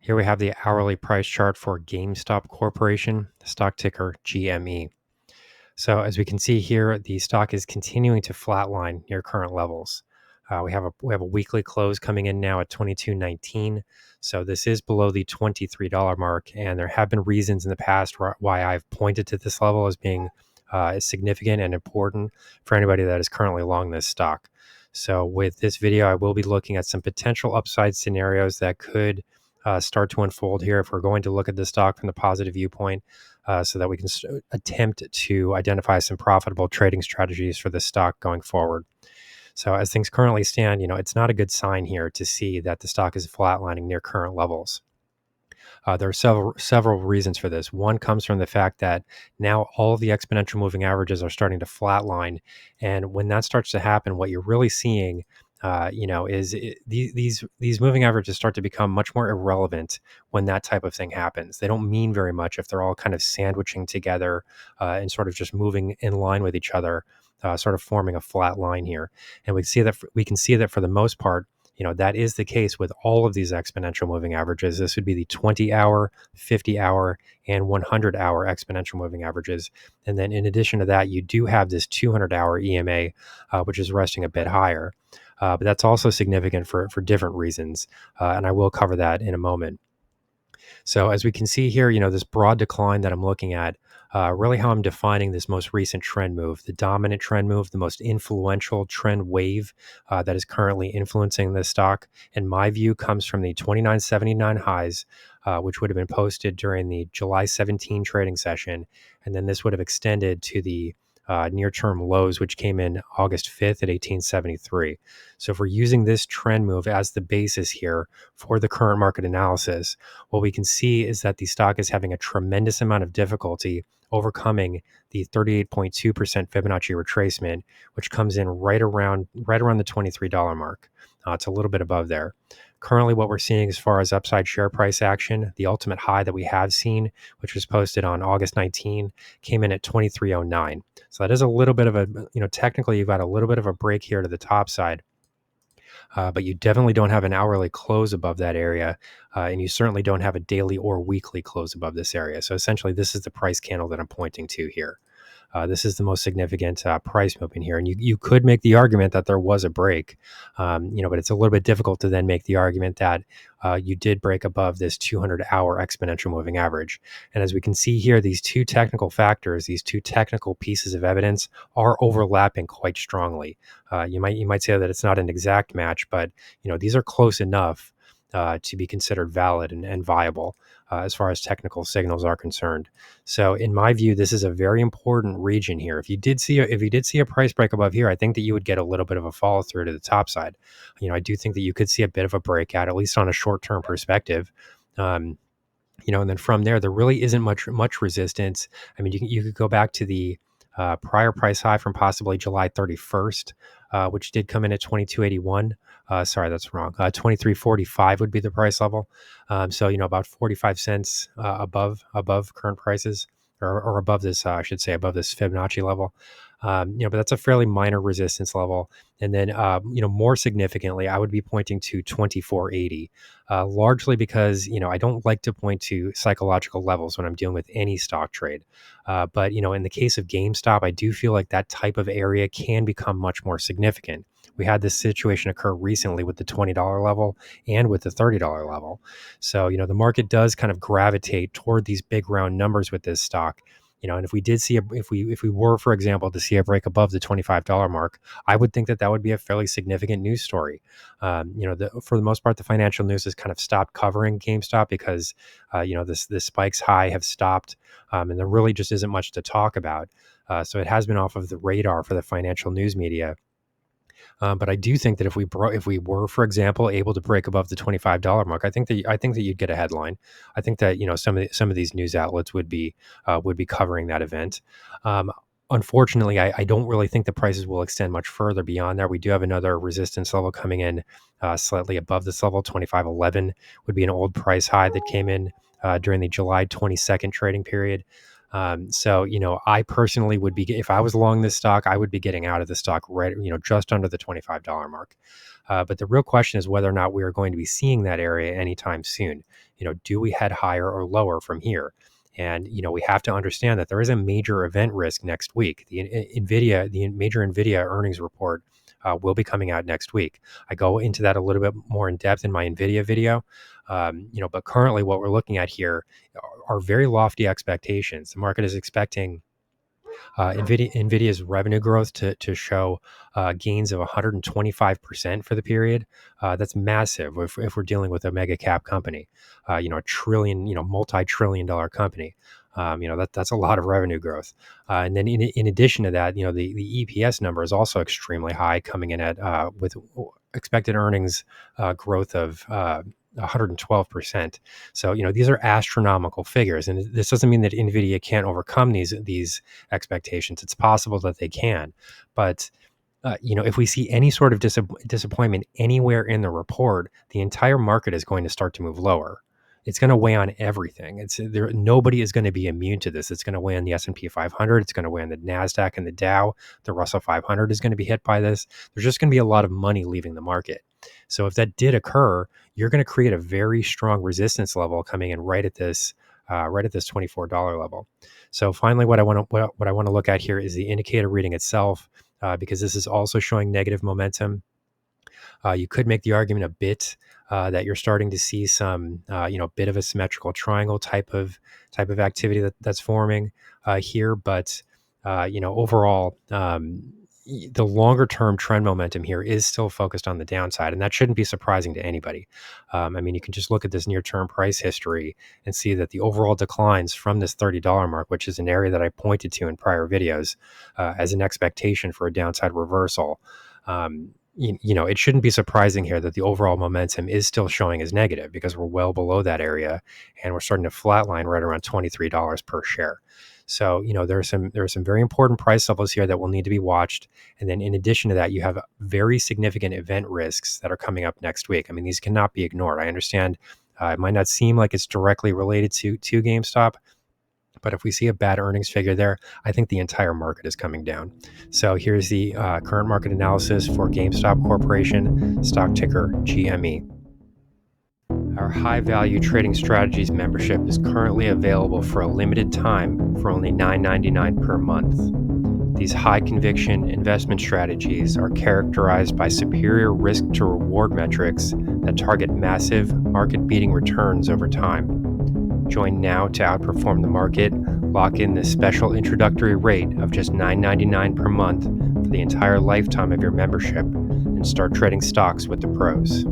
Here we have the hourly price chart for GameStop Corporation, stock ticker GME. So as we can see here, the stock is continuing to flatline near current levels. We have a weekly close coming in now at 22.19. So this is below the $23 mark, and there have been reasons in the past why I've pointed to this level as being significant and important for anybody that is currently long this stock. So with this video, I will be looking at some potential upside scenarios that could start to unfold here if we're going to look at the stock from the positive viewpoint, so that we can attempt to identify some profitable trading strategies for this stock going forward. So as things currently stand, it's not a good sign here to see that the stock is flatlining near current levels. There are several reasons for this. One comes from the fact that now all of the exponential moving averages are starting to flatline, and when that starts to happen, what you're really seeing, these moving averages start to become much more irrelevant when that type of thing happens. They don't mean very much if they're all kind of sandwiching together and sort of just moving in line with each other, sort of forming a flat line here. And we can see that for the most part, that is the case with all of these exponential moving averages. This would be the 20-hour, 50-hour, and 100-hour exponential moving averages. And then in addition to that, you do have this 200-hour EMA, which is resting a bit higher. But that's also significant for different reasons, and I will cover that in a moment. So as we can see here, this broad decline that I'm looking at, really how I'm defining this most recent trend move, the dominant trend move, the most influential trend wave that is currently influencing this stock, in my view, comes from the 29.79 highs, which would have been posted during the July 17 trading session. And then this would have extended to the near-term lows, which came in August 5th at 1873. So if we're using this trend move as the basis here for the current market analysis, what we can see is that the stock is having a tremendous amount of difficulty overcoming the 38.2% Fibonacci retracement, which comes in right around the $23 mark. It's a little bit above there. Currently, what we're seeing as far as upside share price action, the ultimate high that we have seen, which was posted on August 19, came in at 23.09. So that is a little bit of a, technically you've got a little bit of a break here to the top side. But you definitely don't have an hourly close above that area, and you certainly don't have a daily or weekly close above this area. So essentially, this is the price candle that I'm pointing to here. This is the most significant price movement here. And you could make the argument that there was a break, but it's a little bit difficult to then make the argument that you did break above this 200-hour exponential moving average. And as we can see here, these two technical factors, these two technical pieces of evidence are overlapping quite strongly. You might say that it's not an exact match, but these are close enough to be considered valid and viable as far as technical signals are concerned. So in my view, this is a very important region here. If you did see a price break above here, I think that you would get a little bit of a follow through to the top side. I do think that you could see a bit of a breakout, at least on a short-term perspective. And then from there really isn't much resistance. I mean, you could go back to the prior price high from possibly July 31st, which did come in at 22.81. Sorry, that's wrong. 23.45 would be the price level. So about 45 cents above current prices, or above this, I should say, above this Fibonacci level. But that's a fairly minor resistance level. And then, more significantly, I would be pointing to 24.80, largely because, I don't like to point to psychological levels when I'm dealing with any stock trade. But, in the case of GameStop, I do feel like that type of area can become much more significant. We had this situation occur recently with the $20 level and with the $30 level. So, the market does kind of gravitate toward these big round numbers with this stock. And if we did see if we were, for example, to see a break above the $25 mark, I would think that would be a fairly significant news story. For the most part, the financial news has kind of stopped covering GameStop because, this spikes high have stopped, and there really just isn't much to talk about. So it has been off of the radar for the financial news media. But I do think that if we were, for example, able to break above the $25 mark, I think that you'd get a headline. I think that some of these news outlets would be covering that event. Unfortunately, I don't really think the prices will extend much further beyond that. We do have another resistance level coming in slightly above this level. 25.11 would be an old price high that came in during the July 22nd trading period. So, I personally would be, if I was long this stock, I would be getting out of the stock right, just under the $25 mark. But the real question is whether or not we are going to be seeing that area anytime soon. Do we head higher or lower from here? And we have to understand that there is a major event risk next week. The major Nvidia earnings report will be coming out next week. I go into that a little bit more in depth in my Nvidia video. But currently, what we're looking at here are very lofty expectations. The market is expecting Nvidia's revenue growth to show gains of 125% for the period. That's massive if we're dealing with a mega cap company, a trillion, multi-trillion-dollar company. That's a lot of revenue growth. And then in addition to that, the EPS number is also extremely high, coming in at with expected earnings growth of 112%. So, these are astronomical figures. And this doesn't mean that Nvidia can't overcome these expectations. It's possible that they can. But if we see any sort of disappointment anywhere in the report, the entire market is going to start to move lower. It's going to weigh on everything. Nobody is going to be immune to this. It's going to weigh on the S&P 500. It's going to weigh on the Nasdaq and the Dow. The Russell 500 is going to be hit by this. There's just going to be a lot of money leaving the market. So if that did occur, you're going to create a very strong resistance level coming in right at this $24 level. So finally, what I want to look at here is the indicator reading itself, because this is also showing negative momentum. You could make the argument a bit that you're starting to see some, bit of a symmetrical triangle type of activity that's forming here. But overall, the longer term trend momentum here is still focused on the downside, and that shouldn't be surprising to anybody. You can just look at this near term price history and see that the overall declines from this $30 mark, which is an area that I pointed to in prior videos as an expectation for a downside reversal. It shouldn't be surprising here that the overall momentum is still showing as negative, because we're well below that area and we're starting to flatline right around $23 per share. So, there are some very important price levels here that will need to be watched. And then in addition to that, you have very significant event risks that are coming up next week. I mean, these cannot be ignored. I understand it might not seem like it's directly related to GameStop, but if we see a bad earnings figure there, I think the entire market is coming down. So here's the current market analysis for GameStop Corporation, stock ticker GME. Our high value trading strategies membership is currently available for a limited time for only $9.99 per month. These high conviction investment strategies are characterized by superior risk to reward metrics that target massive market beating returns over time. Join now to outperform the market. Lock in this special introductory rate of just $9.99 per month for the entire lifetime of your membership, and start trading stocks with the pros.